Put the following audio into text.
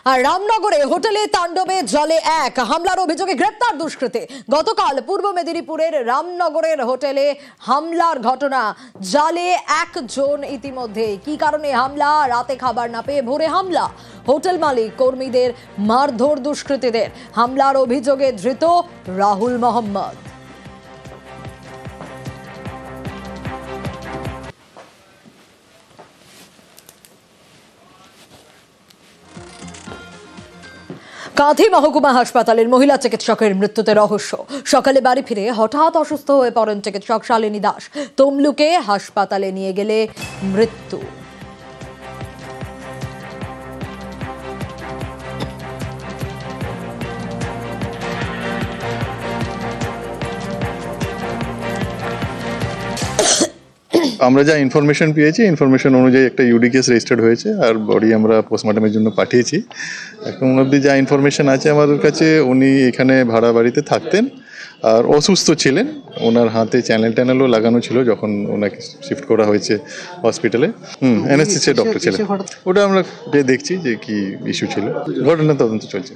আর রামনগরে হোটেলে তাণ্ডবে জলে এক, হামলার অভিযোগে গ্রেপ্তার দুষ্কৃতী। গতকাল পূর্ব মেদিনীপুরের রামনগরের হোটেলে হামলার ঘটনা। জালে একজন ইতিমধ্যে। কি কারণে হামলা? রাতে খাবার না পেয়ে ভোরে হামলা। হোটেল মালিক কর্মীদের মারধর দুষ্কৃতীদের। হামলার অভিযোগে ধৃত রাহুল মোহাম্মদ। কাঁথি মহকুমা হাসপাতালের মহিলা চিকিৎসকের মৃত্যুতে রহস্য। সকালে বাড়ি ফিরে হঠাৎ অসুস্থ হয়ে পড়েন চিকিৎসক শালিনী দাস। তমলুকে হাসপাতালে নিয়ে গেলে মৃত্যু। আমরা যা ইনফরমেশন পেয়েছি, ইনফরমেশন অনুযায়ী একটা ইউডি কেস রেজিস্টার্ড হয়েছে আর বডি আমরা পোস্টমর্টমের জন্য পাঠিয়েছি। এখন অবধি যা ইনফরমেশন আছে আমাদের কাছে, উনি এখানে ভাড়া বাড়িতে থাকতেন আর অসুস্থ ছিলেন। ওনার হাতে চ্যানেলও লাগানো ছিল যখন ওনাকে শিফট করা হয়েছে হসপিটালে। এনএসসি ডক্টর ছিলেন। ওটা আমরা দেখছি যে কি ইস্যু ছিল। ঘটনা তদন্ত চলছে।